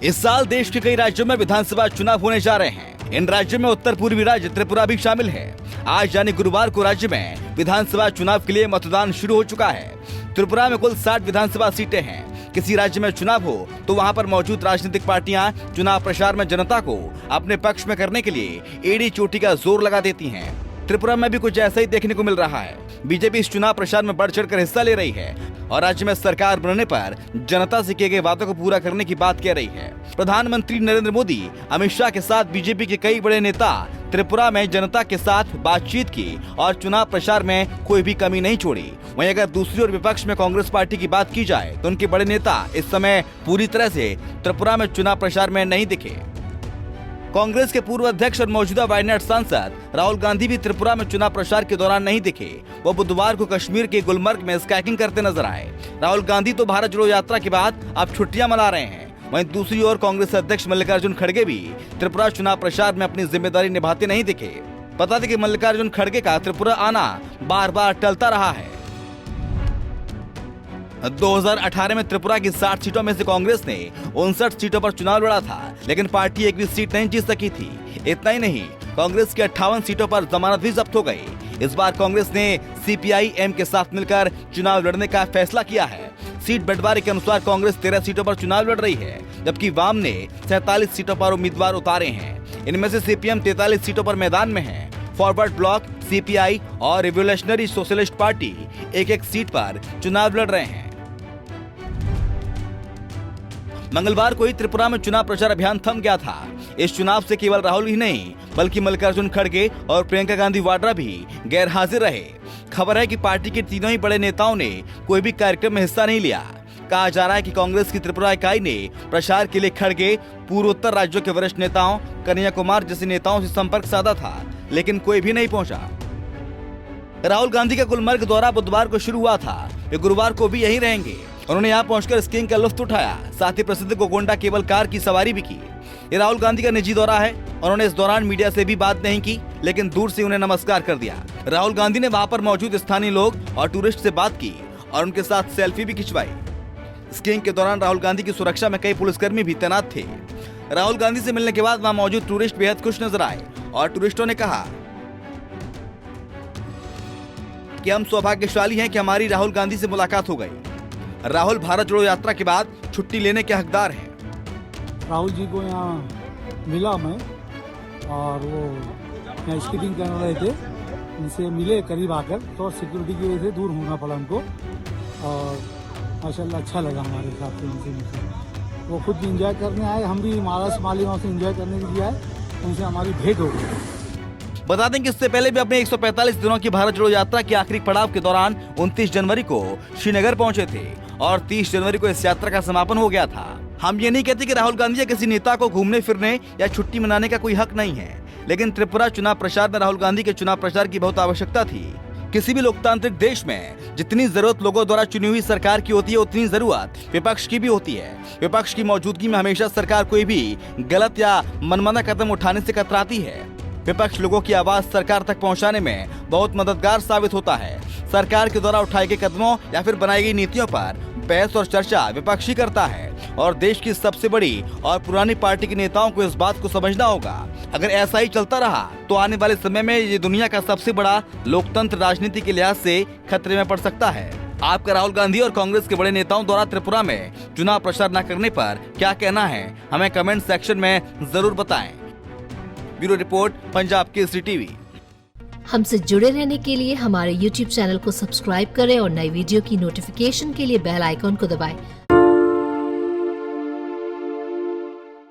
इस साल देश के कई राज्यों में विधानसभा चुनाव होने जा रहे हैं। इन राज्यों में उत्तर पूर्वी राज्य त्रिपुरा भी शामिल है। आज यानी गुरुवार को राज्य में विधानसभा चुनाव के लिए मतदान शुरू हो चुका है। त्रिपुरा में कुल 60 विधानसभा सीटें हैं। किसी राज्य में चुनाव हो तो वहां पर मौजूद राजनीतिक पार्टियां चुनाव प्रचार में जनता को अपने पक्ष में करने के लिए एड़ी चोटी का जोर लगा देती हैं। त्रिपुरा में भी कुछ ऐसा ही देखने को मिल रहा है। बीजेपी इस चुनाव प्रचार में बढ़ चढ़कर हिस्सा ले रही है और राज्य में सरकार बनने पर जनता से किए गए वादों को पूरा करने की बात कह रही है। प्रधानमंत्री नरेंद्र मोदी, अमित शाह के साथ बीजेपी के कई बड़े नेता त्रिपुरा में जनता के साथ बातचीत की और चुनाव प्रचार में कोई भी कमी नहीं छोड़ी। वहीं अगर दूसरी ओर विपक्ष में कांग्रेस पार्टी की बात की जाए तो उनके बड़े नेता इस समय पूरी तरह से त्रिपुरा में चुनाव प्रचार में नहीं दिखे। कांग्रेस के पूर्व अध्यक्ष और मौजूदा वायनाड सांसद राहुल गांधी भी त्रिपुरा में चुनाव प्रचार के दौरान नहीं दिखे। वो बुधवार को कश्मीर के गुलमर्ग में स्काइकिंग करते नजर आए। राहुल गांधी तो भारत जोड़ो यात्रा के बाद अब छुट्टियां मना रहे हैं। वहीं दूसरी ओर कांग्रेस अध्यक्ष मल्लिकार्जुन खड़गे भी त्रिपुरा चुनाव प्रचार में अपनी जिम्मेदारी निभाते नहीं दिखे। बता दें कि मल्लिकार्जुन खड़गे का त्रिपुरा आना बार बार टलता रहा है। 2018 में त्रिपुरा की 60 सीटों में से कांग्रेस ने 59 सीटों पर चुनाव लड़ा था, लेकिन पार्टी एक भी सीट नहीं जीत सकी थी। इतना ही नहीं, कांग्रेस की 58 सीटों पर जमानत भी जब्त हो गई। इस बार कांग्रेस ने CPI-M के साथ मिलकर चुनाव लड़ने का फैसला किया है। सीट बंटवारे के अनुसार कांग्रेस 13 सीटों पर चुनाव लड़ रही है, जबकि वाम ने 47 सीटों पर उम्मीदवार उतारे हैं। इनमें से CPM 43 सीटों पर मैदान में है। फॉरवर्ड ब्लॉक, CPI और रिवोल्यूशनरी सोशलिस्ट पार्टी एक-एक सीट पर चुनाव लड़ रहे हैं। मंगलवार को ही त्रिपुरा में चुनाव प्रचार अभियान थम गया था। इस चुनाव से केवल राहुल ही नहीं, बल्कि मल्लिकार्जुन खड़गे और प्रियंका गांधी वाड्रा भी गैर हाजिर रहे। खबर है कि पार्टी के तीनों ही बड़े नेताओं ने कोई भी कार्यक्रम में हिस्सा नहीं लिया। कहा जा रहा है कि कांग्रेस की त्रिपुरा इकाई ने प्रचार के लिए खड़गे, पूर्वोत्तर राज्यों के वरिष्ठ नेताओं, कन्हैया कुमार जैसे नेताओं से संपर्क साधा था, लेकिन कोई भी नहीं पहुंचा। राहुल गांधी का गुलमर्ग दौरा बुधवार को शुरू हुआ था। वे गुरुवार को भी यहीं रहेंगे। उन्होंने यहाँ पहुंचकर स्कीइंग का लुत्फ उठाया, साथ ही प्रसिद्ध गोकोंडा केबल कार की सवारी भी की। ये राहुल गांधी का निजी दौरा है। उन्होंने इस दौरान मीडिया से भी बात नहीं की, लेकिन दूर से उन्हें नमस्कार कर दिया। राहुल गांधी ने वहाँ पर मौजूद स्थानीय लोग और टूरिस्ट से बात की और उनके साथ सेल्फी भी खिंचवाई। स्कीइंग के दौरान राहुल गांधी की सुरक्षा में कई पुलिसकर्मी भी तैनात थे। राहुल गांधी से मिलने के बाद वहाँ मौजूद टूरिस्ट बेहद खुश नजर आए और टूरिस्टों ने कहा कि हम सौभाग्यशाली हैं कि हमारी राहुल गांधी से मुलाकात हो गई। राहुल भारत जोड़ो यात्रा के बाद छुट्टी लेने के हकदार हैं। राहुल जी को यहाँ मिला मैं और वो यहाँ स्कीइंग करने रहे थे, उनसे मिले करीब आकर, तो सिक्योरिटी की वजह से दूर होना पड़ा उनको और माशाल्लाह अच्छा लगा हमारे साथ उनसे मिलकर। वो खुद एंजॉय करने आए, हम भी महाराष्ट्र मालीगांव से एंजॉय करने के लिए आए, उनसे हमारी भेंट हो गई। बता दें कि इससे पहले भी अपने 145 दिनों की भारत जोड़ो यात्रा के आखिरी पड़ाव के दौरान 29 जनवरी को श्रीनगर पहुंचे थे और 30 जनवरी को इस यात्रा का समापन हो गया था। हम ये नहीं कहते कि राहुल गांधी या किसी नेता को घूमने फिरने या छुट्टी मनाने का कोई हक नहीं है, लेकिन त्रिपुरा चुनाव प्रचार में राहुल गांधी के चुनाव प्रचार की बहुत आवश्यकता थी। किसी भी लोकतांत्रिक देश में जितनी जरूरत लोगों द्वारा चुनी हुई सरकार की होती है, उतनी जरूरत विपक्ष की भी होती है। विपक्ष की मौजूदगी में हमेशा सरकार कोई भी गलत या मनमाना कदम उठाने से कतराती है। विपक्ष लोगों की आवाज सरकार तक पहुंचाने में बहुत मददगार साबित होता है। सरकार के द्वारा उठाए गए कदमों या फिर बनाई गई नीतियों पर बहस और चर्चा विपक्ष ही करता है और देश की सबसे बड़ी और पुरानी पार्टी के नेताओं को इस बात को समझना होगा। अगर ऐसा ही चलता रहा तो आने वाले समय में ये दुनिया का सबसे बड़ा लोकतंत्र राजनीति के लिहाज से खतरे में पड़ सकता है। आपका राहुल गांधी और कांग्रेस के बड़े नेताओं द्वारा त्रिपुरा में चुनाव प्रचार न करने पर क्या कहना है, हमें कमेंट सेक्शन में जरूर बताएं। Bureau report, Punjab Kesari TV. हमसे जुड़े रहने के लिए हमारे YouTube चैनल को सब्सक्राइब करें और नई वीडियो की नोटिफिकेशन के लिए बेल आइकॉन को दबाएं।